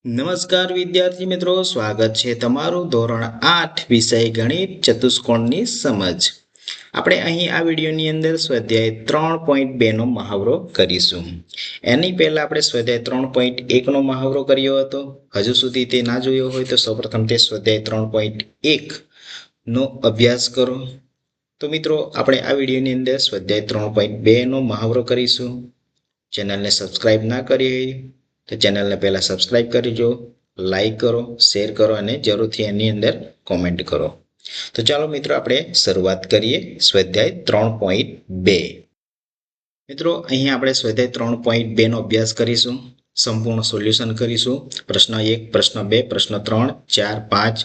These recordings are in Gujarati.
નમસ્કાર વિદ્યાર્થી મિત્રો, સ્વાગત છે તમારું ધોરણ 8 વિષય ગણિત ચતુષ્કોણની સમજ. આપણે અહીં આ વિડીયોની અંદર સ્વાધ્યાય 3.2 નો મહાવરો કરીશું. એની પહેલા આપણે સ્વાધ્યાય 3.1 નો મહાવરો કર્યો હતો. હજુ સુધી તે ના જોયો હોય તો સૌપ્રથમ તે સ્વાધ્યાય 3.1 નો અભ્યાસ કરો. તો મિત્રો, આપણે આ વિડીયોની અંદર સ્વાધ્યાય 3.2 નો મહાવરો કરીશું. ચેનલને સબસ્ક્રાઇબ ના કરી હોય તો ચેનલને પહેલાં સબસ્ક્રાઇબ કરજો, લાઈક કરો, શેર કરો અને જરૂરથી એની અંદર કોમેન્ટ કરો. તો ચાલો મિત્રો, આપણે શરૂઆત કરીએ સ્વાધ્યાય 3.2. મિત્રો, અહીં આપણે સ્વાધ્યાય 3.2 નો અભ્યાસ કરીશું. સંપૂર્ણ સોલ્યુશન કરીશું. પ્રશ્ન 1, પ્રશ્ન 2, પ્રશ્ન 3, 4, 5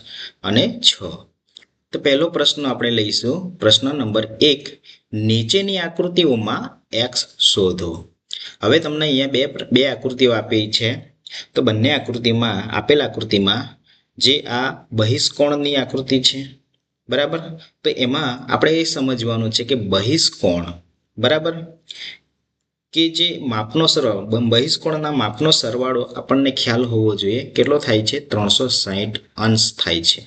અને 6. તો પહેલો પ્રશ્ન આપણે લઈશું. પ્રશ્ન નંબર 1, નીચેની આકૃતિઓમાં x શોધો. હવે તમને અહીંયા બે આકૃતિઓ આપી છે. તો બંને આકૃતિમાં, આપેલ આકૃતિમાં જે આ બહિષ્કોણની આકૃતિ છે, બરાબર, તો એમાં આપણે એ સમજવાનું છે કે બહિષ્કોણ, બરાબર, કે જે માપનો સરવાળો, બહિષ્કોણના માપનો સરવાળો આપણને ખ્યાલ હોવો જોઈએ કેટલો થાય છે, 360 અંશ થાય છે.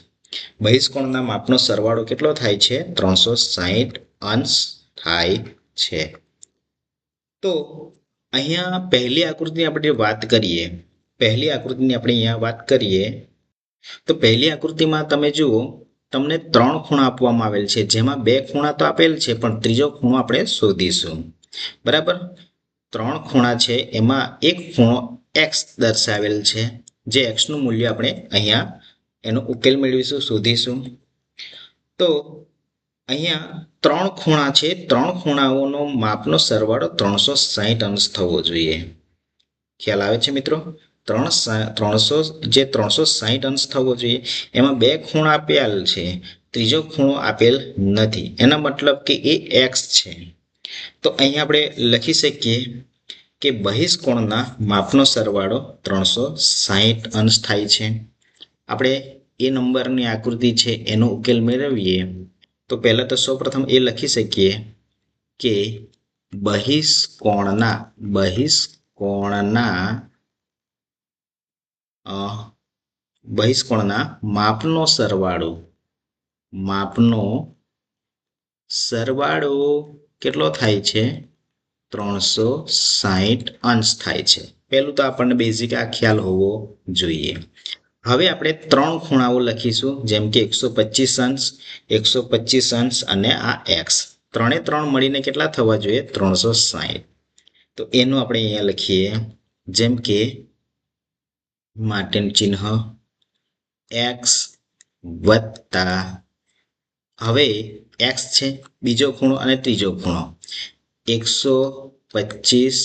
બહિષ્કોણના માપનો સરવાળો કેટલો થાય છે, 360 અંશ થાય છે. તો અહીંયા પહેલી આકૃતિની આપણે વાત કરીએ, તો પહેલી આકૃતિમાં તમે જુઓ, તમને 3 ખૂણા આપવામાં આવેલ છે, જેમાં 2 ખૂણા તો આપેલ છે, પણ ત્રીજો ખૂણો આપણે શોધીશું. બરાબર, 3 ખૂણા છે, એમાં એક ખૂણો x દર્શાવેલ છે, જે x નું મૂલ્ય આપણે અહીંયા એનો ઉકેલ મેળવીશું, શોધીશું. તો અહીંયા 3 ખૂણા છે, 3 ખૂણાઓનો માપનો સરવાળો 360 અંશ થવો જોઈએ. ખ્યાલ આવે છે મિત્રો? 360 અંશ થવો જોઈએ. એમાં 2 ખૂણા આપેલ છે, ત્રીજો ખૂણો આપેલ નથી, એનો મતલબ કે એ x છે. તો અહીંયા આપણે લખી શકીએ કે બહિષ્કોણના માપનો સરવાળો 360 અંશ થાય છે. આપણે એ નંબરની આકૃતિ છે એનો ઉકેલ મેળવીએ તો પહેલા તો સૌપ્રથમ એ લખી શકીએ કે બહિષ્કોણના માપનો સરવાળો કેટલો થાય છે, 360 અંશ થાય છે. પહેલું તો આપણને બેઝિક આ ખ્યાલ હોવો જોઈએ. હવે આપણે 3 ખૂણાઓ લખીશું, જેમ કે 125 અંશ, 125 અંશ અને આ x. 3 મળીને કેટલા થવા જોઈએ, 360. તો એનું આપણે અહીંયા લખીએ, જેમ કે માટેનું ચિહ્ન x વત્તા, હવે x છે, બીજો ખૂણો અને ત્રીજો ખૂણો 125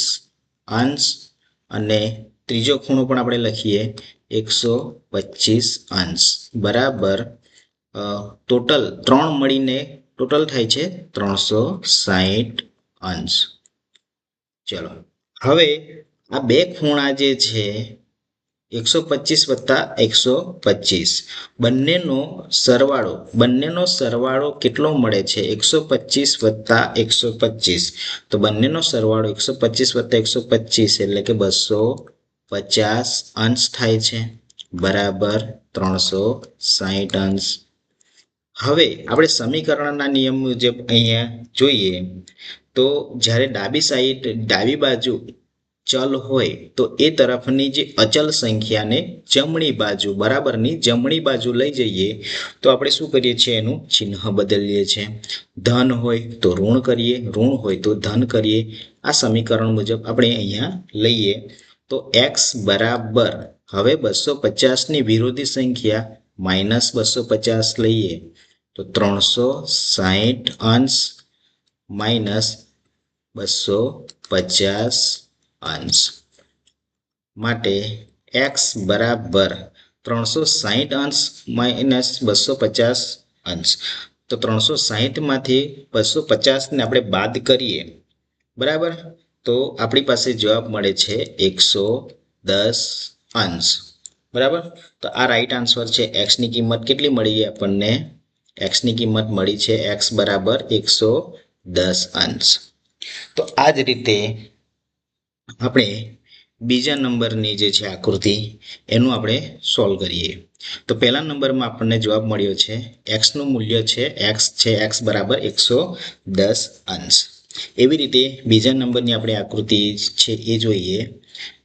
અંશ અને ત્રીજો ખૂણો પણ આપણે લખીએ 125 અંશ બરાબર ટોટલ 3 મળીને ટોટલ થાય છે 360 અંશ. ચલો, હવે આ બે ખૂણા જે છે 125 વત્તા 125, બંનેનો સરવાળો કેટલો મળે છે, 125 વત્તા 125. તો બંનેનો સરવાળો 125 વત્તા 125 એટલે કે 250 અંશ થાય છે, બરાબર 360 અંશ. હવે આપણે સમીકરણના નિયમ મુજબ અહીંયા જોઈએ તો જ્યારે ડાબી બાજુ ચલ હોય તો એ તરફની જે અચલ સંખ્યાને જમણી બાજુ, બરાબરની જમણી બાજુ લઈ જઈએ તો આપણે શું કરીએ છીએ, એનું ચિહ્ન બદલીએ છીએ. ધન હોય તો ઋણ કરીએ, ઋણ હોય તો ધન કરીએ. આ સમીકરણ મુજબ આપણે અહીંયા લઈએ તો x બરાબર, હવે 250ની વિરોધી સંખ્યા -250 લઈએ તો 360 અંશ માઇનસ 250 અંશ. માટે x બરાબર 360 અંશ માઇનસ 250 અંશ. તો 360 માંથી 250 ને આપણે બાદ કરીએ, બરાબર, તો આપણી પાસે જવાબ મળે છે 110 અંશ, બરાબર. તો આ રાઈટ આન્સર છે. x ની કિંમત કેટલી મળી આપણને, x ની કિંમત મળી છે x બરાબર 110 અંશ. તો આ જ રીતે આપણે બીજા નંબરની જે છે આકૃતિ એનું આપણે સોલ્વ કરીએ. તો પહેલા નંબરમાં આપણને જવાબ મળ્યો છે એક્સનું મૂલ્ય છે એક્સ બરાબર 110 અંશ. એવી રીતે બીજા નંબરની આપણે આકૃતિ છે એ જોઈએ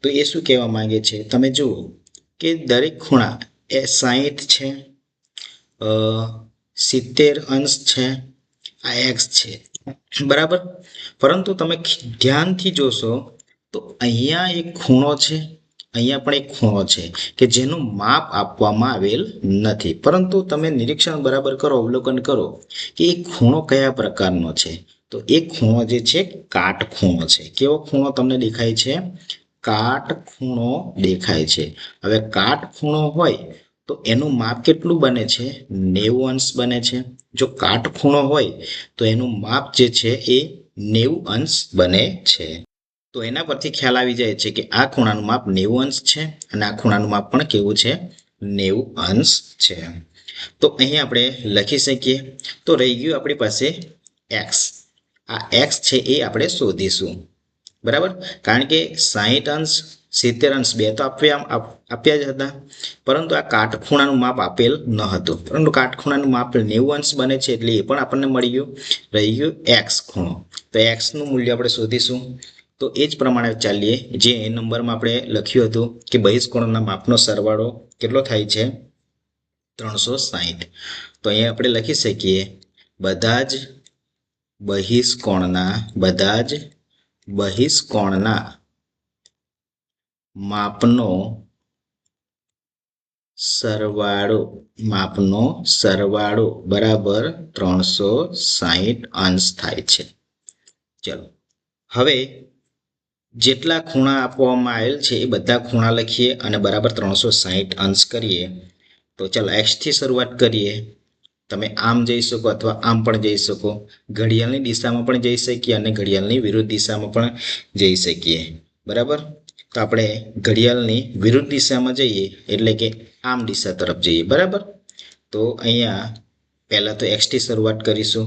તો એ શું કહેવા માંગે છે તમે જુઓ કે દરેક ખૂણા એ 60 છે, 70 અંશ છે, આ એક્સ છે બરાબર. પરંતુ તમે ધ્યાનથી જોશો તો અહીંયા એક ખૂણો છે, અહીંયા પણ એક ખૂણો છે કે જેનું માપ આપવામાં આવેલ નથી. પરંતુ તમે નિરીક્ષણ બરાબર કરો, અવલોકન કરો કે એ ખૂણો કયા પ્રકારનો છે. તો એ ખૂણો જે છે કાટખૂણો છે. કેવો ખૂણો તમને દેખાય છે? કાટખૂણો દેખાય છે. હવે કાટખૂણો હોય તો એનું માપ કેટલું બને છે? 90 અંશ બને છે. જો કાટખૂણો હોય તો એનું માપ જે છે એ 90 અંશ બને છે. તો એના પરથી ખ્યાલ આવી જાય છે કે આ ખૂણાનું માપ 90 અંશ છે અને આ ખૂણાનું માપ પણ કેવું છે? 90 અંશ છે. તો અહીં આપણે લખી શકીએ. તો રહી ગયું આપણી પાસે એક્સ. આ એક્સ છે એ આપણે શોધીશું બરાબર. કારણ કે 60 અંશ 70 અંશ બે તો આપ્યા જ હતા, પરંતુ આ કાટખૂણાનું માપ આપેલ ન હતું. પરંતુ કાટખૂણાનું માપ 90 અંશ બને છે એટલે એ પણ આપણને મળી ગયું. રહી ગયું એક્સ ખૂણો. તો એક્સનું મૂલ્ય આપણે શોધીશું. તો એ જ પ્રમાણે ચાલીએ જે નંબરમાં આપણે લખ્યું હતું કે બહિષ્કોણના માપનો સરવાળો કેટલો થાય છે? 360. તો અહીંયા આપણે લખી શકીએ બધા જ બહિષ્કોણના માપનો સરવાળો બરાબર 360 અંશ થાય છે. ચલો હવે જેટલા ખૂણા આપવામાં આવેલ છે એ બધા ખૂણા લખીએ અને બરાબર 360 અંશ કરીએ. તો ચાલો એક્સ થી શરૂઆત કરીએ. તમે આમ જઈ શકો અથવા આમ પણ જઈ શકો. ઘડિયાળની દિશામાં પણ જઈ શકીએ અને ઘડિયાળની વિરુદ્ધ દિશામાં પણ જઈ શકીએ બરાબર. તો આપણે ઘડિયાળની વિરુદ્ધ દિશામાં જઈએ એટલે કે આમ દિશા તરફ જઈએ બરાબર. તો અહીંયા પહેલા તો એક્સ થી શરૂઆત કરીશું.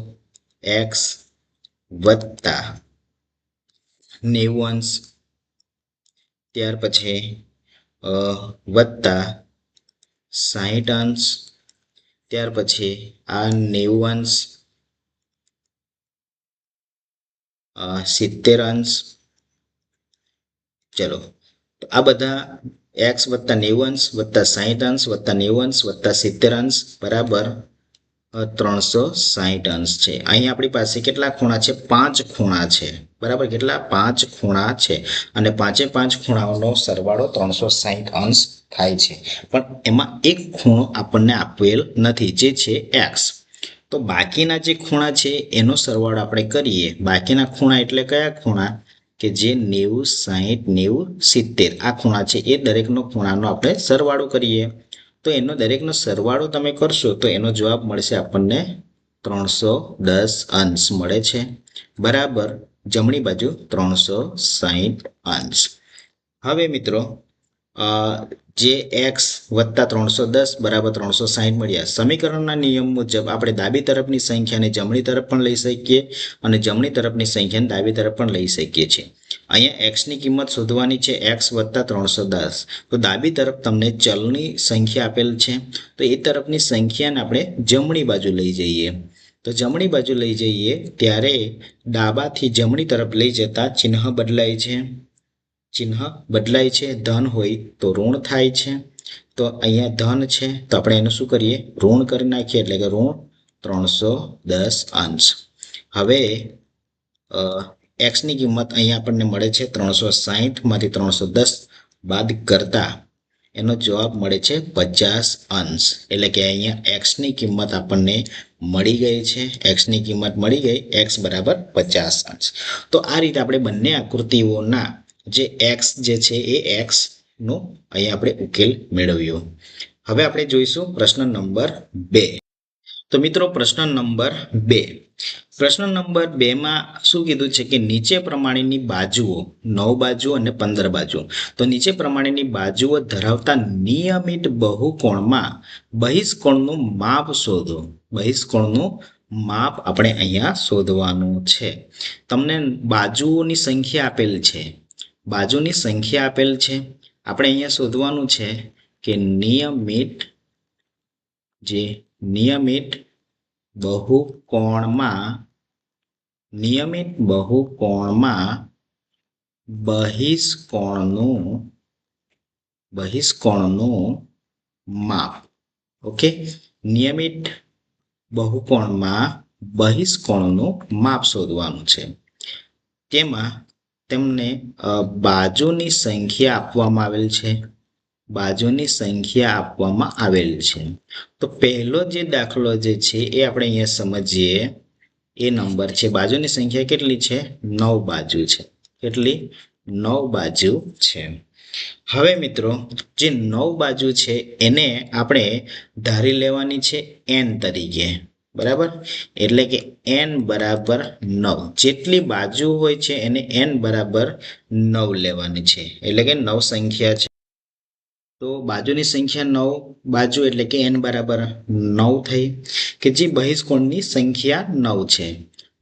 એક્સ વત્તા 90 અંશ, ત્યાર પછી વત્તા 60 અંશ, ત્યાર પછી આ 90 અંશ, 70 અંશ. ચલો તો આ બધા એક્સ વત્તા 90 અંશ વત્તા 60 અંશ વત્તા 90 અંશ વત્તા 70 અંશ બરાબર 360 અંશ છે. અહીં આપણી પાસે કેટલા ખૂણા છે? 5 ખૂણા છે બરાબર. કેટલા? 5 ખૂણા છે અને 5 ખૂણાઓનો સરવાળો 360 અંશ થાય છે. પણ એમાં એક ખૂણો આપણને આપેલ નથી જે છે એક્સ. તો બાકીના જે ખૂણા છે એનો સરવાળો આપણે કરીએ. બાકીના ખૂણા એટલે કયા ખૂણા? કે જે 90 60 90 70 આ ખૂણા છે એ દરેકનો ખૂણાનો આપણે સરવાળો કરીએ. તો એનો દરેકનો સરવાળો તમે કરશો તો એનો જવાબ મળશે આપણને 310 અંશ મળે છે બરાબર. જમણી બાજુ 360 અંશ. હવે મિત્રો જે એક્સ વત્તા 310 બરાબર 360 મળ્યા. સમીકરણના નિયમ મુજબ આપણે ડાબી તરફની સંખ્યાને જમણી તરફ પણ લઈ શકીએ અને જમણી તરફની સંખ્યાને ડાબી તરફ પણ લઈ શકીએ છીએ. અહીંયા એક્સની કિંમત શોધવાની છે એક્સ વત્તા 310. તો ડાબી તરફ તમને ચલની સંખ્યા આપેલ છે તો એ તરફની સંખ્યાને આપણે જમણી બાજુ લઈ જઈએ. તો જમણી બાજુ લઈ જઈએ ત્યારે ડાબાથી જમણી તરફ લઈ જતા ચિહ્ન બદલાય છે. ધન હોય તો ઋણ થાય છે. તો અહીંયા ધન છે તો આપણે એનું શું કરીએ? ઋણ કરી નાખીએ એટલે કે ઋણ 310 અંશ. હવે એક્સની કિંમત અહીંયા આપણને મળે છે 360 માંથી 310 બાદ કરતા એનો જવાબ મળે છે 50 અંશ. એટલે કે અહીંયા એક્સની કિંમત આપણને મળી ગઈ છે. એક્સની કિંમત મળી ગઈ એક્સ બરાબર 50 અંશ. તો આ રીતે આપણે બંને આકૃતિઓના જે એક્સ જે છે એ એક્સ નો અહીંયા આપણે ઉકેલ મેળવ્યો. હવે આપણે જોઈશું પ્રશ્ન નંબર 2. તો મિત્રો પ્રશ્ન નંબર 2 માં શું કીધું છે કે નીચે પ્રમાણેની બાજુઓ 9 બાજુ અને 15 બાજુ. તો નીચે પ્રમાણેની બાજુઓ ધરાવતા નિયમિત બહુકોણમાં બહિષ્કોણનું માપ શોધો. બહિષ્કોણનું માપ આપણે અહીંયા શોધવાનું છે. તમને બાજુઓની સંખ્યા આપેલ છે. બાજુની સંખ્યા આપેલ છે. આપણે અહીંયા શોધવાનું છે કે નિયમિત બહુકોણમાં બહિષ્કોણનું માપ. ઓકે, નિયમિત બહુકોણમાં બહિષ્કોણનું માપ શોધવાનું છે. તેમાં તેમને બાજુની સંખ્યા આપવામાં આવેલ છે. તો પહેલો જે દાખલો જે છે એ આપણે અહીંયા સમજીએ. એ નંબર છે, બાજુની સંખ્યા કેટલી છે? 9 બાજુ છે. કેટલી? 9 બાજુ છે. હવે મિત્રો, જે 9 બાજુ છે એને આપણે ધારી લેવાની છે n તરીકે. બરાબર, એટલે કે n બરાબર 9. જેટલી બાજુ હોય છે એને n બરાબર 9 લેવાની છે. એટલે કે 9 સંખ્યા છે તો બાજુની સંખ્યા 9 બાજુ એટલે કે n બરાબર 9 થઈ. કે જે બહિષ્કોણની સંખ્યા 9 છે.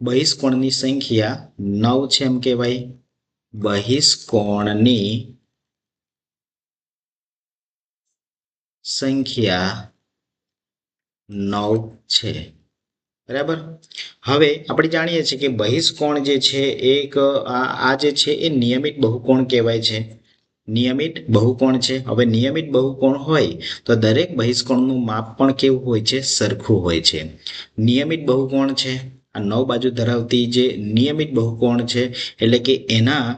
બહિષ્કોણની સંખ્યા 9 છે એમ કહેવાય. બહિષ્કોણની સંખ્યા 9 છે. બરાબર. હવે આપણે જાણીએ છીએ કે બહિષ્કોણ જે છે એક આ જે છે એ નિયમિત બહુકોણ કહેવાય છે. નિયમિત બહુકોણ છે. હવે નિયમિત બહુકોણ હોય તો દરેક બહિષ્કોણનું માપ પણ કેવું હોય છે? સરખું હોય છે. નિયમિત બહુકોણ છે, આ 9 બાજુ ધરાવતી જે નિયમિત બહુકોણ છે એટલે કે એના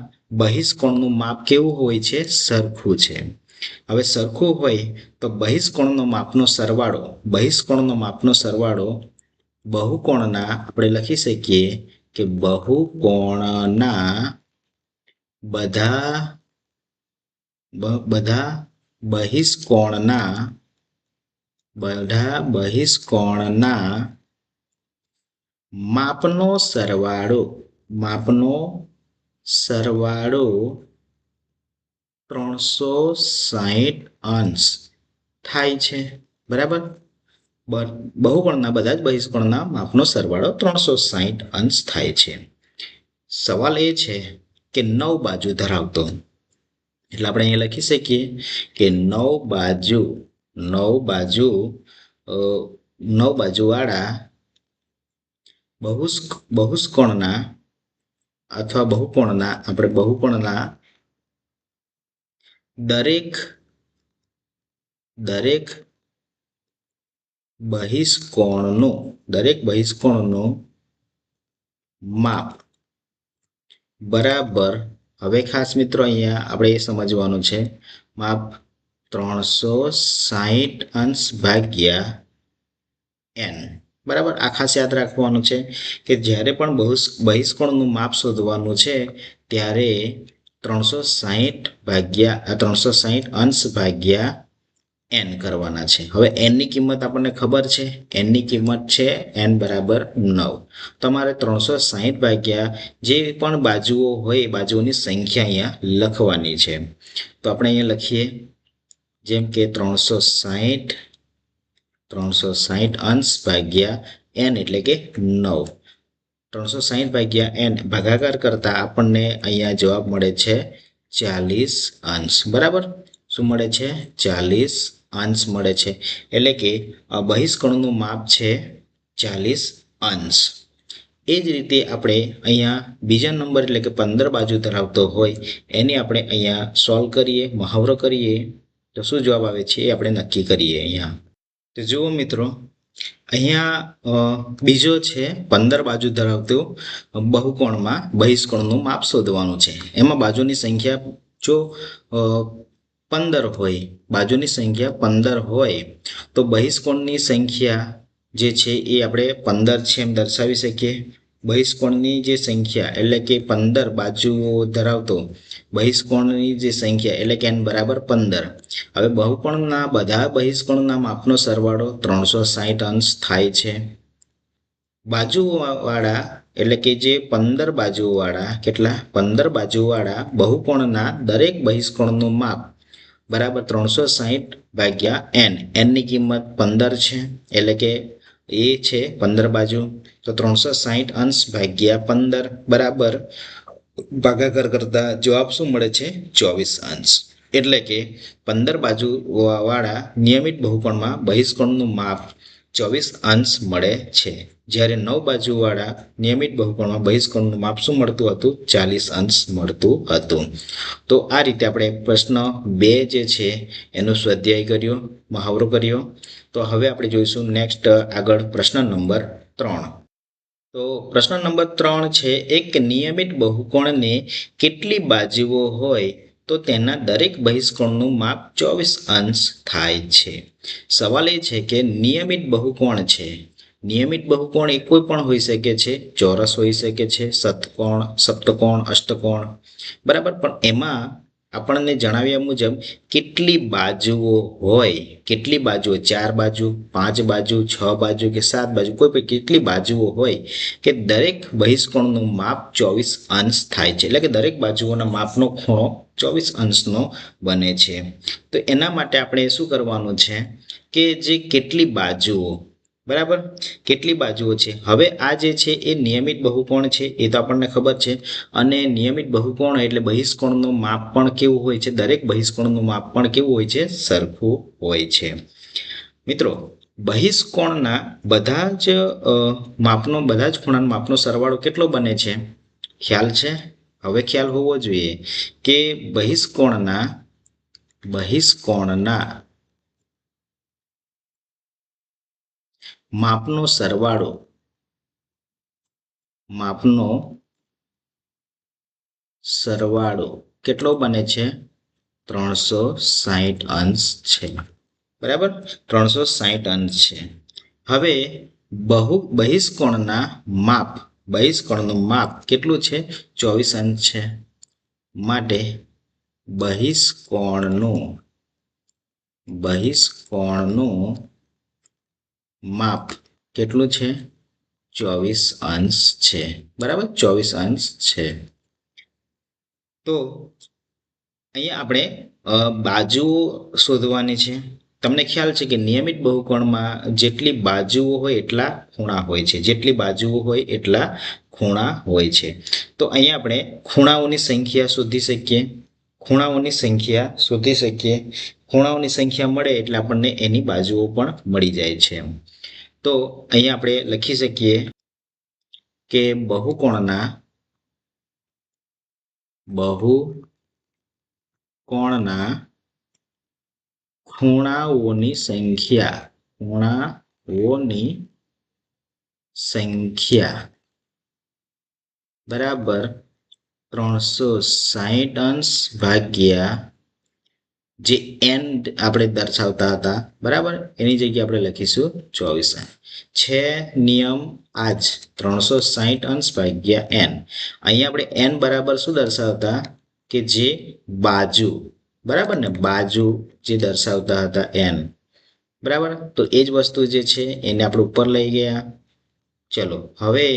બહિષ્કોણનું માપ કેવું હોય છે? સરખું છે. હવે સરખું હોય તો બહિષ્કોણનો માપનો સરવાળો બહુકોણના આપણે લખી શકીએ કે બહુકોણના બધા બહિષ્કોણના માપનો સરવાળો 360 અંશ થાય છે. બરાબર. બહુકોણના બધા જ બહિષ્કોણના માપનો સરવાળો 360 અંશ થાય છે. સવાલ એ છે કે 9 બાજુ ધરાવતો, એટલે આપણે અહીંયા લખી શકીએ કે 9 બાજુવાળા બહુકોણના દરેક બહિષ્કોણનું માપ બરાબર. હવે ખાસ મિત્રો અહીંયા આપણે એ સમજવાનું છે, માપ 360 અંશ ભાગ્યા n. બરાબર. આ ખાસ યાદ રાખવાનું છે કે જ્યારે પણ બહિષ્કોણનું માપ શોધવાનું છે ત્યારે 360 અંશ ભાગ્યા n કરવાના છે. હવે n ની કિંમત આપણને ખબર છે. n ની કિંમત છે n બરાબર 9. તમારે 360 ભાગ્યા જે પણ બાજુઓ હોય એ બાજુઓની સંખ્યા અહીંયા લખવાની છે. તો આપણે અહીંયા લખીએ જેમ કે 360 અંશ ભાગ્યા n એટલે કે 9. 360 ભાગ્યા n ભાગાકાર કરતા આપણને અહીંયા જવાબ મળે છે 40 અંશ. બરાબર. શું મળે છે? 40 અંશ મળે છે. એટલે કે બહિષ્કોણનું માપ છે 40 અંશ. એ જ રીતે આપણે અહીંયા બીજા નંબર એટલે કે 15 બાજુ ધરાવતો હોય એની આપણે અહીંયા સોલ્વ કરીએ, મહાવરો કરીએ તો શું જવાબ આવે છે એ આપણે નક્કી કરીએ. અહીંયા તો જુઓ મિત્રો, અહીંયા બીજો છે 15 બાજુ ધરાવતું બહુકોણમાં બહિષ્કોણનું માપ શોધવાનું છે. એમાં બાજુની સંખ્યા જો 15 હોય, બાજુની સંખ્યા 15 હોય તો બહિષ્કોણની સંખ્યા જે છે એ આપણે 15 છે એમ દર્શાવી શકીએ. બહિષ્કોણની જે સંખ્યા એટલે કે 15 બાજુઓ ધરાવતો બહિષ્કોણની જે સંખ્યા એટલે કે n બરાબર 15. હવે બહુકોણના બધા બહિષ્કોણના માપનો સરવાળો 360 અંશ થાય છે. બાજુવાળા એટલે કે જે 15 બાજુવાળા 15 બાજુવાળા બહુકોણના દરેક બહિષ્કોણનું માપ બરાબર 360 ભાગ્યા n. n ની કિંમત 15 છે એટલે કે એ છે 15 બાજુ. તો 360 અંશ ભાગ્યા 15 બરાબર ભાગાકાર કરતા જવાબ શું મળે છે? 24 અંશ. એટલે કે 15 બાજુ વાળા નિયમિત બહુકોણમાં બહિષ્કોણનું માપ 24 અંશ મળે છે, જ્યારે 9 બાજુ વાળા નિયમિત બહુકોણમાં બહિષ્કોણનું માપ શું મળતું હતું? 40 અંશ મળતું હતું. તો આ રીતે આપણે પ્રશ્ન 2 જે છે એનો સ્વાધ્યાય કર્યો, મહાવરો કર્યો. તો હવે આપણે જોઈશું નેક્સ્ટ આગળ પ્રશ્ન નંબર 3. તો પ્રશ્ન નંબર 3 છે, એક નિયમિત બહુકોણને કેટલી બાજુઓ હોય તો તેના દરેક બહિષ્કોણનું માપ 24 અંશ થાય છે? સવાલ એ છે કે નિયમિત બહુકોણ છે. નિયમિત બહુકોણ એ કોઈ પણ હોઈ શકે છે, ચોરસ હોઈ શકે છે, શતકોણ, સપ્તકોણ, અષ્ટકોણ, બરાબર. પણ એમાં આપણને જણાવ્યા મુજબ કેટલી બાજુઓ હોય, કેટલી બાજુઓ, 4 બાજુ, 5 બાજુ, 6 બાજુ કે 7 બાજુ, કોઈ પણ કેટલી બાજુઓ હોય કે દરેક બહિષ્કોણનું માપ 24 અંશ થાય છે, એટલે કે દરેક બાજુઓના માપનો ખૂણો 24 અંશનો બને છે. તો એના માટે આપણે શું કરવાનું છે કે જે કેટલી બાજુઓ, બરાબર, કેટલી બાજુઓ છે. હવે આ જે છે એ નિયમિત બહુકોણ છે, એ તો આપણને ખબર છે. અને નિયમિત બહુકોણ એટલે બહિષ્કોણનું માપ પણ કેવું હોય છે? દરેક બહિષ્કોણનું માપ પણ કેવું હોય છે? સરખું હોય છે. મિત્રો, બહિષ્કોણના બધા જ માપનો, બધા જ ખૂણાના માપનો સરવાળો કેટલો બને છે? ખ્યાલ છે? હવે ખ્યાલ હોવો જોઈએ કે બહિષ્કોણના માપનો સરવાળો કેટલો બને છે? 360 અંશ છે, બરાબર. 360 અંશ છે. હવે બહિષ્કોણનું માપ કેટલું છે? 24 અંશ છે. માટે બહિષ્કોણનું માપ કેટલું છે? 24 અંશ છે, બરાબર. 24 અંશ છે. તો અહીંયા આપણે બાજુઓ શોધવાની છે. તમને ખ્યાલ છે કે નિયમિત બહુકોણમાં જેટલી બાજુઓ હોય એટલા ખૂણા હોય છે, તો અહીંયા આપણે ખૂણાઓની સંખ્યા શોધી શકીએ. ખૂણાઓની સંખ્યા મળે એટલે આપણને એની બાજુઓ પણ મળી જાય છે. તો અહીંયા આપણે લખી શકીએ કે બહુકોણના ખૂણાઓની સંખ્યા બરાબર 360 અંશ ભાગ્યા જે n આપણે દર્શાવતા હતા, બરાબર, એની જગ્યાએ આપણે લખીશું 24 છે. નિયમ આ જ 360 અંશ ભાગ્યા n. અહીંયા આપણે n બરાબર શું દર્શાવતા કે જે બાજુ, બરાબર ને, બાજુ જે દર્શાવતા હતા n, બરાબર. તો એ જ વસ્તુ જે છે એને આપણે ઉપર લઈ ગયા. ચલો હવે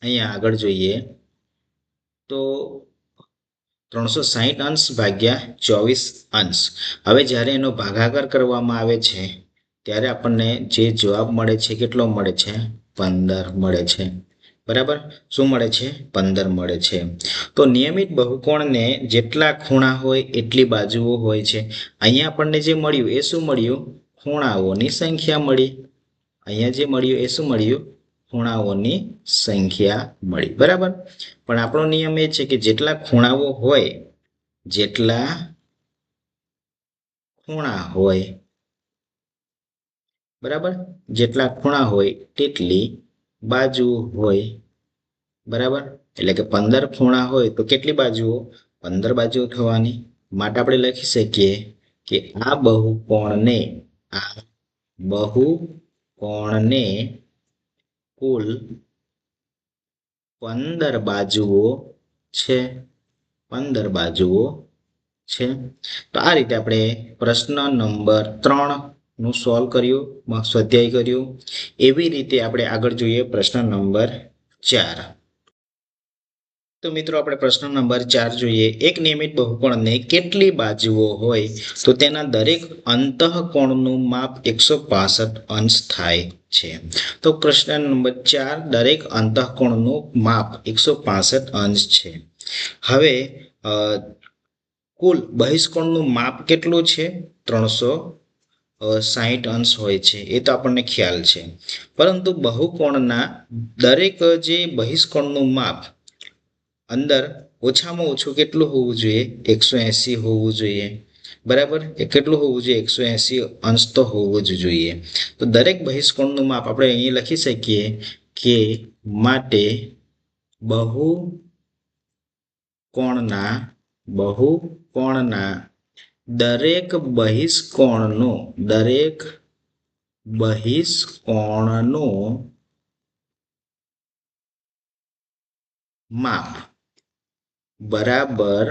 અહીંયા આગળ જોઈએ તો 360 અંશ ભાગ્યા 24 અંશ. હવે જ્યારે એનો ભાગાકાર કરવામાં આવે છે ત્યારે આપણને જે જવાબ મળે છે કેટલો મળે છે? 15 મળે છે, બરાબર. શું મળે છે? 15 મળે છે. તો નિયમિત બહુકોણને જેટલા ખૂણા હોય એટલી બાજુઓ હોય છે. અહીંયા આપણને જે મળ્યું એ શું મળ્યું? ખૂણાઓની સંખ્યા મળી. અહીંયા જે મળ્યું એ શું મળ્યું? ખૂણાઓની સંખ્યા મળી, બરાબર. પણ આપણો નિયમ એ છે કે જેટલા ખૂણા હોય, બરાબર, જેટલા ખૂણા હોય તેટલી બાજુ હોય, બરાબર. એટલે કે 15 ખૂણા હોય તો કેટલી બાજુઓ? 15 બાજુઓ થવાની. માટે આપણે લખી શકીએ કે આ બહુકોણને કુલ 15 બાજુઓ છે. તો આ રીતે આપણે પ્રશ્ન નંબર 3 નું સોલ્વ કર્યું, સ્વાધ્યાય કર્યું. એવી રીતે આપણે આગળ જોઈએ પ્રશ્ન નંબર 4. તો મિત્રો આપણે પ્રશ્ન નંબર 4 જોઈએ. એક નિયમિત બહુકોણને કેટલી બાજુઓ હોય તો તેના દરેક અંતઃકોણનું માપ 165 અંશ થાય છે? તો પ્રશ્ન નંબર 4, દરેક અંતઃકોણનું માપ 165 અંશ છે. હવે કુલ બહિષ્કોણનું માપ કેટલું છે? 360 અંશ હોય છે, એ તો આપણને ખ્યાલ છે. પરંતુ બહુકોણના દરેક જે બહિષ્કોણનું માપ અંદર ઓછામાં ઓછું કેટલું હોવું જોઈએ? 180 હોવું જોઈએ. બરાબર, એ કેટલું હોવું જોઈએ? 180 અંશ તો હોવું જ જોઈએ. તો દરેક બહિષ્કોણનું માપ આપણે અહીં લખી શકીએ કે માટે બહુકોણના દરેક બહિષ્કોણનું માપ બરાબર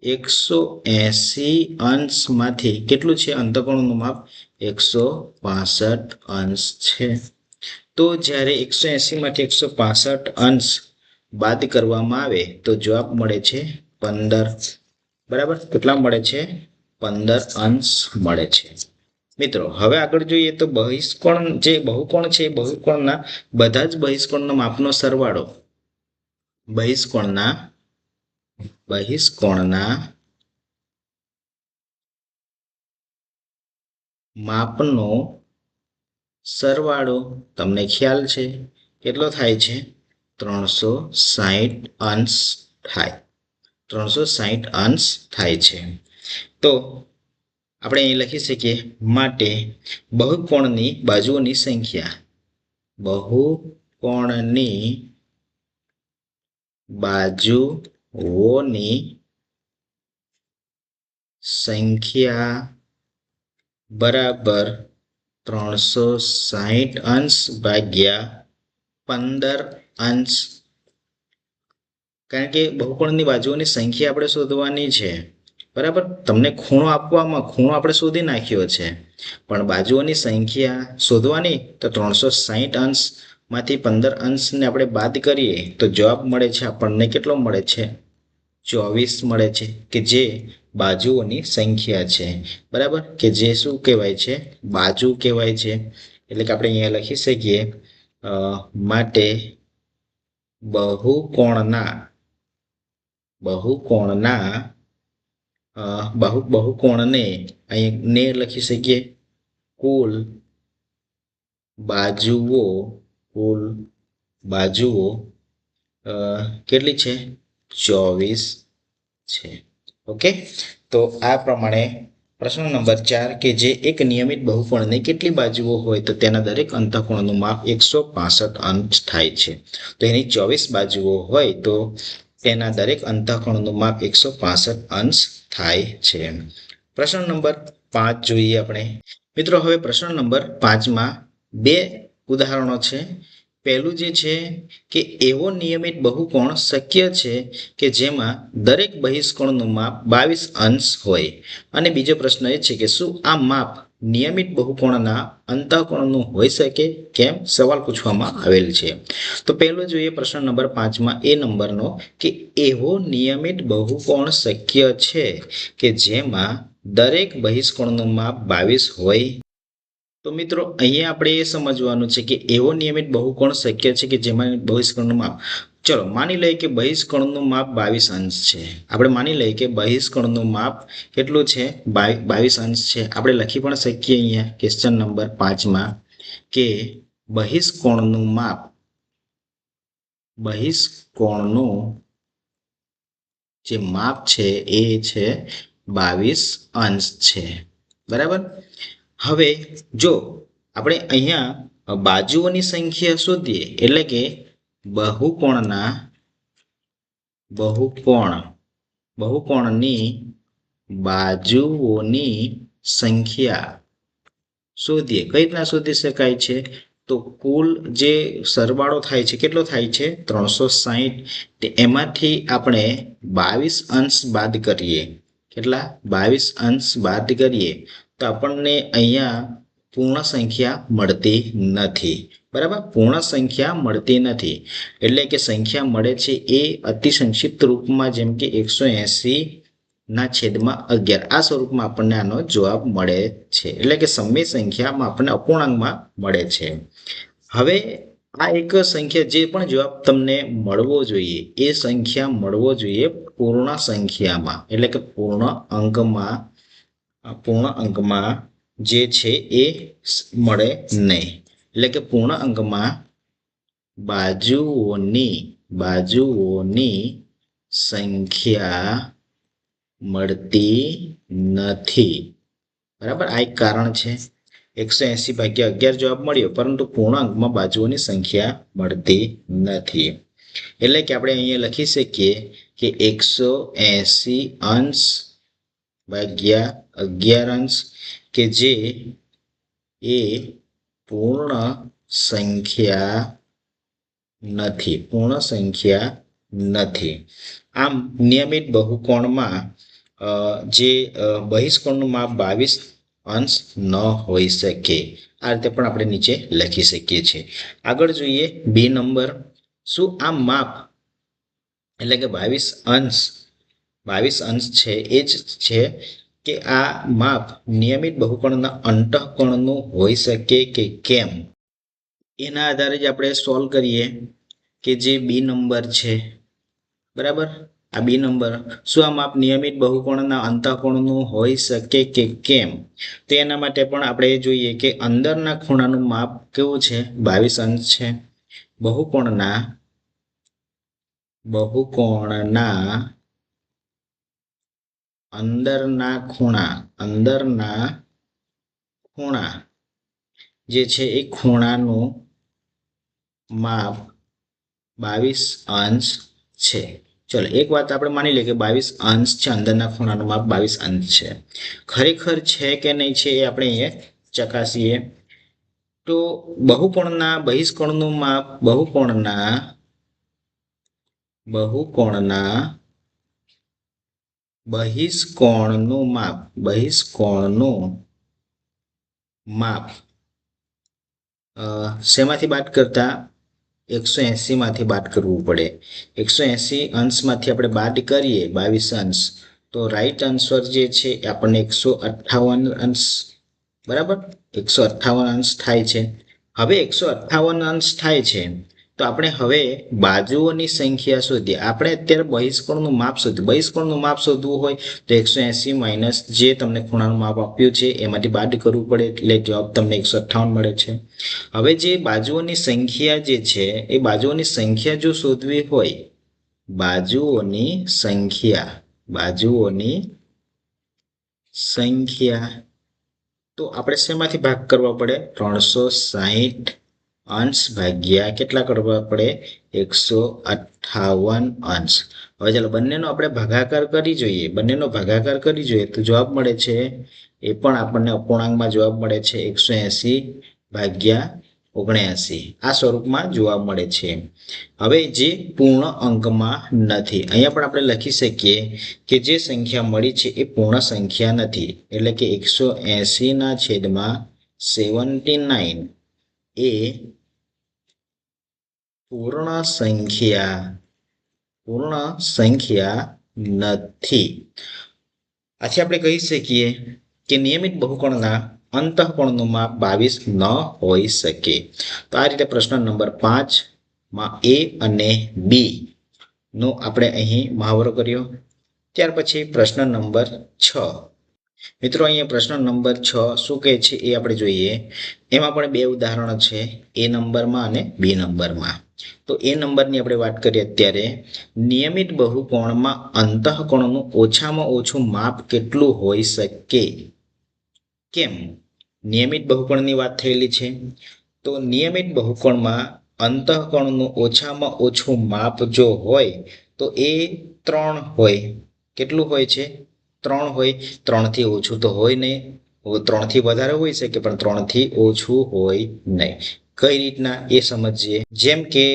180 અંશમાંથી કેટલું છે? અંતઃકોણનું માપ 165 અંશ છે. તો જ્યારે 180 માંથી 165 અંશ બાદ કરવામાં આવે તો જવાબ મળે છે 15. બરાબર, કેટલા મળે છે? 15 અંશ મળે છે. મિત્રો હવે આગળ જોઈએ તો બહિષ્કોણ જે બહુકોણ છે, બહુકોણના બધા જ બહિષ્કોણના માપનો સરવાળો બહિષ્કોણના માપનો સરવાળો તમને ખ્યાલ છે કેટલો થાય છે? 360 અંશ થાય. 360 અંશ થાય છે. તો આપણે અહીં લખી શકીએ માટે બહુકોણની બાજુઓની સંખ્યા બરાબર 360 અંશ ભાગ્યા 15 અંશ. કારણ કે બહુકોણની બાજુઓની સંખ્યા આપણે શોધવાની છે. બરાબર, તમને ખૂણો આપવામાં ખૂણો આપણે શોધી નાખ્યો છે, પણ બાજુઓની સંખ્યા શોધવાની. તો 360 અંશમાંથી 15 અંશને આપણે બાદ કરીએ તો જવાબ મળે છે આપણને કેટલો મળે છે? 24 મળે છે, કે જે બાજુઓની સંખ્યા છે. બરાબર, કે જે શું કહેવાય છે? બાજુ કહેવાય છે. એટલે કે આપણે અહીંયા લખી શકીએ માટે બહુકોણને અહીં ને લખી શકીએ કુલ બાજુઓ કેટલી છે? 24 છે. ઓકે, તો આ પ્રમાણે પ્રશ્ન નંબર 4 કે જે એક નિયમિત બહુકોણને કેટલી બાજુઓ હોય તો તેના દરેક અંતઃકોણનું માપ 165 અંશ થાય છે. તો એની 24 બાજુઓ હોય તો તેના દરેક અંતઃકોણનું માપ 165 અંશ થાય છે. પ્રશ્ન નંબર 5 જોઈએ આપણે. મિત્રો હવે પ્રશ્ન નંબર 5માં 2 ઉદાહરણો છે. પહેલું જે છે કે એવો નિયમિત બહુકોણ શક્ય છે કે જેમાં દરેક બહિષ્કોણનું માપ 22 અંશ હોય. અને બીજો પ્રશ્ન એ છે કે શું આ માપ નિયમિત બહુકોણના અંતઃકોણનું હોઈ શકે? કેમ? સવાલ પૂછવામાં આવેલ છે. તો પહેલો જોઈએ પ્રશ્ન નંબર 5માં એ નંબરનો કે એવો નિયમિત બહુકોણ શક્ય છે કે જેમાં દરેક બહિષ્કોણનું માપ 22 હોય. તો મિત્રો અહીંયા આપણે એ સમજવાનું છે કે એવો નિયમિત બહુકોણ શક્ય છે કે જેમાં બહિષ્કોણનું માપ, ચલો માની લઈએ કે બહિષ્કોણનું માપ 22 અંશ છે. આપણે માની લઈએ કે બહિષ્કોણનું માપ કેટલું છે? 22 અંશ છે. આપણે લખી પણ શકીએ અહીંયા ક્વેશ્ચન નંબર 5માં કે બહિષ્કોણનું જે માપ છે એ છે 22 અંશ છે. બરાબર, હવે જો આપણે અહીંયા બાજુઓની સંખ્યા શોધીએ એટલે કે બહુકોણની બાજુઓની સંખ્યા શોધીએ. કઈ રીતના શોધી શકાય છે? તો કુલ જે સરવાળો થાય છે કેટલો થાય છે? 360. એમાંથી આપણે 22 અંશ બાદ કરીએ. કેટલા? 22 અંશ બાદ કરીએ તો આપણને અહીંયા પૂર્ણ સંખ્યા મળતી નથી, બરાબર. પૂર્ણ સંખ્યા મળતી નથી એટલે કે સંખ્યા મળે છે એ અતિ સંક્ષિપ્ત રૂપમાં, જેમ કે 180/11 આ સ્વરૂપમાં આપણને આનો જવાબ મળે છે, એટલે કે સમય સંખ્યામાં આપણને અપૂર્ણાંકમાં મળે છે. હવે આ એક સંખ્યા જે પણ જવાબ તમને મળવો જોઈએ એ સંખ્યા મળવો જોઈએ પૂર્ણ સંખ્યામાં, એટલે કે પૂર્ણ અંકમાં જે છે એ મળે નહીં, એટલે કે પૂર્ણ અંકમાં બાજુઓની સંખ્યા મળતી નથી, બરાબર. આ એક કારણ છે. 180/11 જવાબ મળ્યો, પરંતુ પૂર્ણાંકમાં બાજુઓની સંખ્યા મળતી નથી. એટલે કે આપણે અહીંયા લખી શકીએ કે 180/11 કે જે એ પૂર્ણ સંખ્યા નથી. આમ નિયમિત બહુકોણમાં જે બહિષ્કોણનું માપ 22 ન હોઈ શકે. આ રીતે પણ આપણે નીચે લખી શકીએ છીએ. આગળ જોઈએ બી નંબર. શું આ માપ એટલે કે 22 અંશ છે એ જ છે કે આ માપ નિયમિત બહુકોણના અંતઃકોણનું હોઈ શકે કે કેમ? એના આધારે જ આપણે સોલ્વ કરીએ કે જે બી નંબર છે, બરાબર. આ બી નંબર, શું આ માપ નિયમિત બહુકોણના અંતઃકોણનું હોઈ શકે કે કેમ? તો એના માટે પણ આપણે એ જોઈએ કે અંદરના ખૂણાનું માપ કેવું છે? 22 અંશ છે. બહુકોણના અંદરના ખૂણા જે છે એ ખૂણાનું માપ 22 અંશ છે. ચલો એક વાત આપણે માની લઈએ કે 22 અંશ છે, અંદરના ખૂણાનું માપ 22 અંશ છે. ખરેખર છે કે નહીં છે એ આપણે અહીંયા ચકાસીએ. તો બહુકોણના બહિષ્કોણનું માપ બહુકોણનું માપ શેમાંથી બાદ કરતા? 180 માંથી બાદ કરવું પડે. 180 અંશમાંથી આપણે બાદ કરીએ 22 અંશ, તો રાઈટ આન્સર જે છે એ આપણને 158 અંશ, બરાબર. 158 અંશ થાય છે. હવે 158 અંશ થાય છે તો આપણે હવે બાજુઓની સંખ્યા શોધીએ. આપણે અત્યારે બહિષ્કોણનું માપ શોધવું હોય તો 180 માઇનસ જે તમને ખૂણાનું માપ આપ્યું છે એમાંથી બાદ કરવું પડે, એટલે જવાબ તમને 158 મળે છે. હવે જે બાજુઓની સંખ્યા જે છે એ બાજુઓની સંખ્યા જો શોધવી હોય, બાજુઓની સંખ્યા તો આપણે શેમાંથી ભાગ કરવા પડે? 360 અંશ ભાગ્યા કેટલા કરવા પડે? 158 અંશ. હવે ચાલો બંનેનો આપણે ભાગાકાર કરી જોઈએ તો જવાબ મળે છે એ પણ આપણને અપૂર્ણાંકમાં જવાબ મળે છે 180/79 આ સ્વરૂપમાં જવાબ મળે છે. હવે જે પૂર્ણ અંકમાં નથી, અહીંયા પણ આપણે લખી શકીએ કે જે સંખ્યા મળી છે એ પૂર્ણ સંખ્યા નથી, એટલે કે 180/79 એ પૂર્ણ સંખ્યા નથી. આથી આપણે કહી શકીએ કે નિયમિત બહુકોણના અંતઃકોણનું માપ 22 ન હોઈ શકે. તો આ રીતે પ્રશ્ન નંબર 5 માં એ અને બી નો આપણે અહીં મહાવરો કર્યો. ત્યાર પછી પ્રશ્ન નંબર 6. મિત્રો અહીંયા પ્રશ્ન નંબર 6 શું કહે છે એ આપણે જોઈએ. એમાં પણ બે ઉદાહરણો છે, એ નંબરમાં અને બી નંબરમાં. તો એ નંબરની આપણે વાત કરીએ અત્યારે. નિયમિત બહુકોણમાં અંતઃકોણનું ઓછામાં ઓછું માપ કેટલું હોઈ શકે? કેમ? નિયમિત બહુકોણની વાત થયેલી છે, તો નિયમિત બહુકોણમાં અંતઃકોણનું ઓછામાં ઓછું માપ જો હોય તો એ 3 હોય. કેટલું હોય છે? 3 હોય. 3 થી ઓછું તો હોય નહીં, 3 થી વધારે હોઈ શકે પણ 3 થી ઓછું હોય નહીં. કઈ રીતના એ સમજીએ. જેમ કે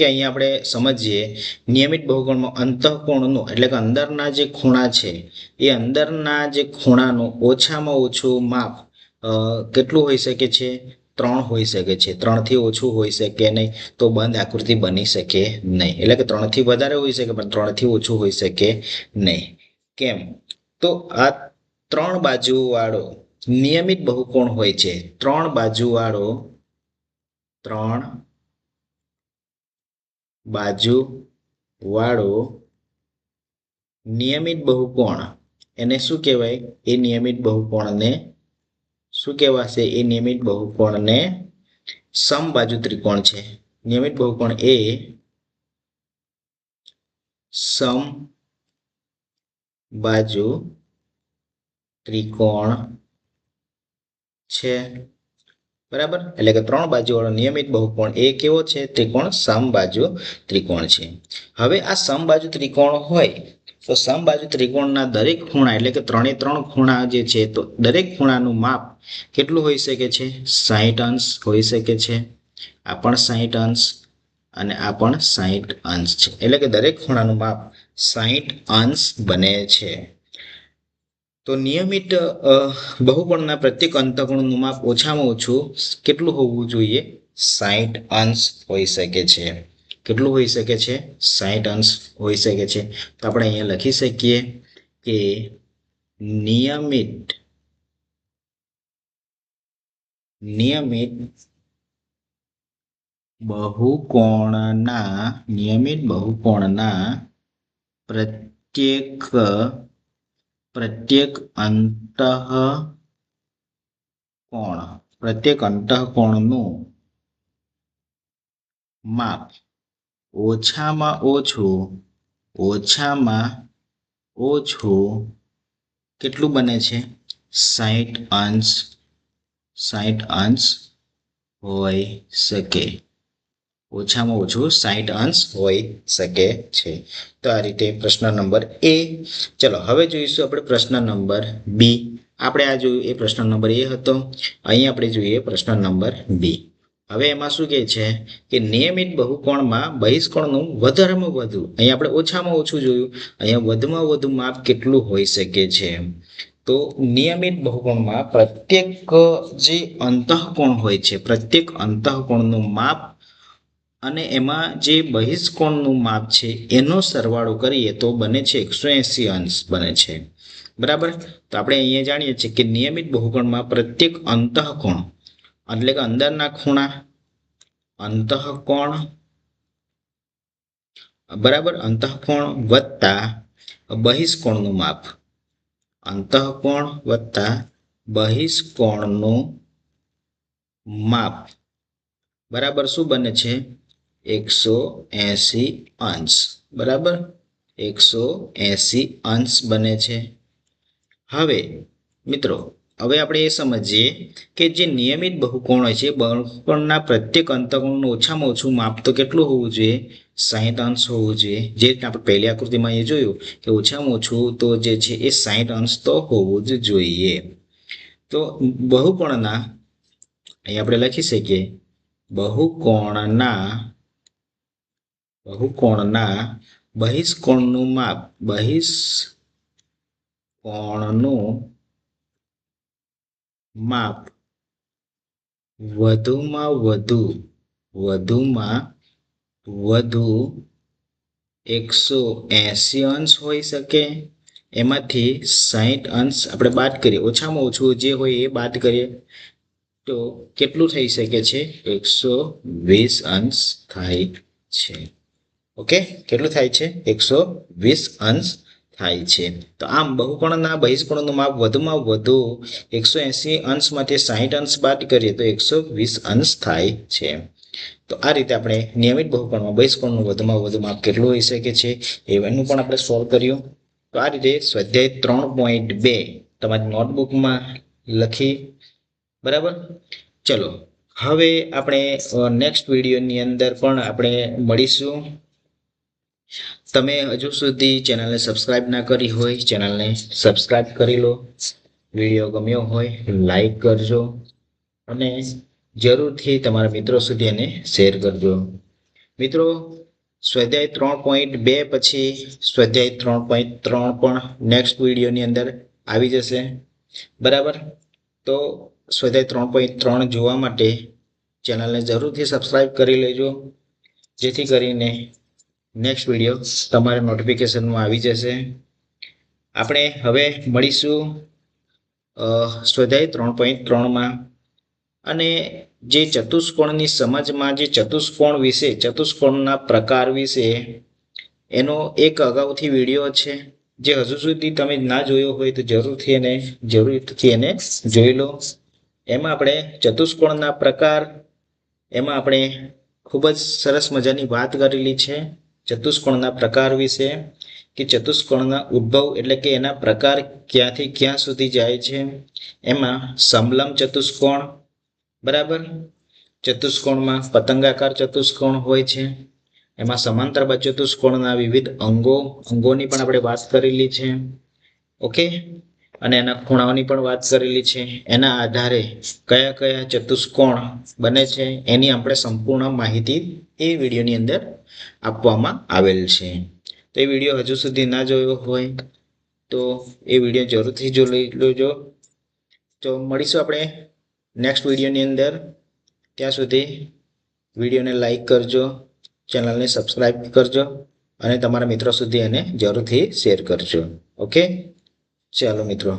અહીંયા આપણે સમજીએ, નિયમિત બહુકોણમાં અંતઃકોણનું એટલે કે અંદરના જે ખૂણા છે એ અંદરના જે ખૂણાનું ઓછામાં ઓછું માપ કેટલું હોઈ શકે છે? 3 હોઈ શકે છે. 3 થી ઓછું હોઈ શકે નહીં, તો બંધ આકૃતિ બની શકે નહીં. એટલે કે 3 થી વધારે હોઈ શકે પણ 3 થી ઓછું હોઈ શકે નહીં. કેમ? તો આ 3 બાજુવાળો નિયમિત બહુકોણ હોય છે. 3 બાજુવાળો નિયમિત બહુકોણ એને શું કહેવાય? એ નિયમિત બહુકોણને શું કહેવાશે? એ નિયમિત બહુકોણને સમબાજુ ત્રિકોણ છે. નિયમિત બહુકોણ એ સમબાજુ ત્રિકોણ છે. બરાબર? એટલે કે 3 બાજુવાળો નિયમિત બહુકોણ એ કેવો છે? ત્રિકોણ સમબાજુ ત્રિકોણ છે. હવે આ સમબાજુ ત્રિકોણ હોય તો સમબાજુ ત્રિકોણના દરેક ખૂણા એટલે કે 3 ખૂણા જે છે તો દરેક ખૂણાનું માપ કેટલું હોઈ શકે છે? 60 અંશ હોઈ શકે છે. આ પણ 60 અંશ અને આ પણ 60 અંશ છે. એટલે કે દરેક ખૂણાનું માપ 60 અંશ બને છે. તો નિયમિત બહુકોણના પ્રત્યેક અંતઃકોણનું માપ ઓછામાં ઓછું કેટલું હોવું જોઈએ? 60 અંશ હોઈ શકે છે. કેટલું હોઈ શકે છે? 60 અંશ હોઈ શકે છે. તો આપણે અહીંયા લખી શકીએ કે નિયમિત બહુકોણના પ્રત્યેક અંતઃકોણનું માપ ઓછામાં ઓછું કેટલું બને છે? 60 અંશ હોઈ શકે. ઓછામાં ઓછું 60 અંશ હોઈ શકે છે. તો આ રીતે પ્રશ્ન નંબર એ. ચલો હવે જોઈશું આપણે પ્રશ્ન નંબર બી. આપણે આ જોયું એ પ્રશ્ન નંબર એ હતો. અહીં આપણે જોઈએ પ્રશ્ન નંબર બી. હવે એમાં શું કહે છે કે નિયમિત બહુકોણમાં બહિષ્કોણનું વધારેમાં વધુ, અહીંયા આપણે ઓછામાં ઓછું જોયું, અહીંયા વધુમાં વધુ માપ કેટલું હોઈ શકે છે? તો નિયમિત બહુકોણમાં પ્રત્યેક જે અંતઃકોણ હોય છે, પ્રત્યેક અંતઃકોણનું માપ અને એમાં જે બહિષ્કોણનું માપ છે એનો સરવાળો કરીએ તો બને છે 180 અંશ બને છે. બરાબર? તો આપણે અહીંયા જાણીએ છીએ કે નિયમિત બહુકોણમાં પ્રત્યેક અંતઃકોણ એટલે કે અંદરના ખૂણા અંતઃકોણ બરાબર, અંતઃકોણ વત્તા બહિષ્કોણનું માપ, અંતઃકોણ વત્તા બહિષ્કોણનું માપ બરાબર શું બને છે? 180 અંશ. બરાબર? 180 અંશ બને છે. હવે મિત્રો આપણે એ સમજીએ કે જે નિયમિત બહુકોણ હોય છે બહુકોણના પ્રત્યેક અંતઃકોણનું ઓછામાં ઓછું માપ તો કેટલું હોવું જોઈએ? 60 અંશ હોવું જોઈએ. જે આપણે પહેલી આકૃતિમાં એ જોયું કે ઓછામાં ઓછું તો જે છે એ 60 અંશ તો હોવું જ જોઈએ. તો બહુકોણના અહીં આપણે લખી શકીએ બહુકોણના બહિષ્કોણનું માપ વધુમાં વધુ 180 અંશ હોઈ શકે. એમાંથી 60 અંશ આપણે બાદ કરીએ, ઓછામાં ઓછું જે હોય એ બાદ કરીએ તો કેટલું થઈ શકે છે? 120 અંશ થાય છે. ઓકે, કેટલું થાય છે? 120 અંશ થાય છે. તો આમ બહુકોણના બહિષ્કોણનું માપ વધુમાં વધુ 180 અંશમાંથી 60 અંશ બાદ કરીએ તો 120 અંશ થાય છે. તો આ રીતે આપણે નિયમિત બહુકોણમાં બહિષ્કોણનું વધુમાં વધુ માપ કેટલું હોઈ શકે છે એનું પણ આપણે સોલ્વ કર્યું. તો આ રીતે સ્વાધ્યાય 3.2 તમારી નોટબુકમાં લખી. બરાબર? ચલો હવે આપણે નેક્સ્ટ વિડીયોની અંદર પણ આપણે મળીશું. તમે હજુ સુધી ચેનલને સબસ્ક્રાઇબ ના કરી હોય ચેનલને સબસ્ક્રાઇબ કરી લો. વિડીયો ગમ્યો હોય લાઈક કરજો અને જરૂરથી તમારા મિત્રો સુધી એને શેર કરજો. મિત્રો સ્વાધ્યાય 3.2 પછી સ્વાધ્યાય 3.3 પણ નેક્સ્ટ વિડીયોની અંદર આવી જશે. બરાબર? તો સ્વાધ્યાય 3.3 જોવા માટે ચેનલને જરૂરથી સબસ્ક્રાઈબ કરી લેજો, જેથી કરીને નેક્સ્ટ વિડીયો તમારા નોટિફિકેશનમાં આવી જશે. આપણે હવે મળીશું સ્વાધ્યાય 3.3માં. અને જે ચતુષ્કોણની સમજમાં જે ચતુષ્કોણ વિશે, ચતુષ્કોણના પ્રકાર વિશે એનો એક અગાઉથી વિડીયો છે, જે હજુ સુધી તમે ના જોયો હોય તો જરૂરથી એને જોઈ લો. એમાં આપણે ચતુષ્કોણના પ્રકાર, એમાં આપણે ખૂબ જ સરસ મજાની વાત કરેલી છે ચતુષ્કોણના પ્રકાર વિશે, કે ચતુષ્કોણના ઉદ્ભવ એટલે કે એના પ્રકાર ક્યાંથી ક્યાં સુધી જાય છે. એમાં સમલંબ ચતુષ્કોણ, બરાબર, ચતુષ્કોણમાં પતંગાકાર ચતુષ્કોણ હોય છે. એમાં સમાંતર ચતુષ્કોણના વિવિધ અંગોની પણ આપણે વાત કરેલી છે. ઓકે, અને એના ખૂણાઓની પણ વાત કરેલી છે. એના આધારે કયા કયા ચતુષ્કોણ બને છે એની આપણે સંપૂર્ણ માહિતી એ વિડીયોની અંદર આપવામાં આવેલ છે. તો એ વિડીયો હજુ સુધી ના જોયો હોય તો એ વિડીયો જરૂરથી જોઈ લેજો. તો મળીશું આપણે નેક્સ્ટ વિડીયોની અંદર. ત્યાં સુધી વિડીયોને લાઈક કરજો, ચેનલને સબસ્ક્રાઈબ કરજો અને તમારા મિત્રો સુધી એને જરૂરથી શેર કરજો. ઓકે, ચાલો મિત્રો.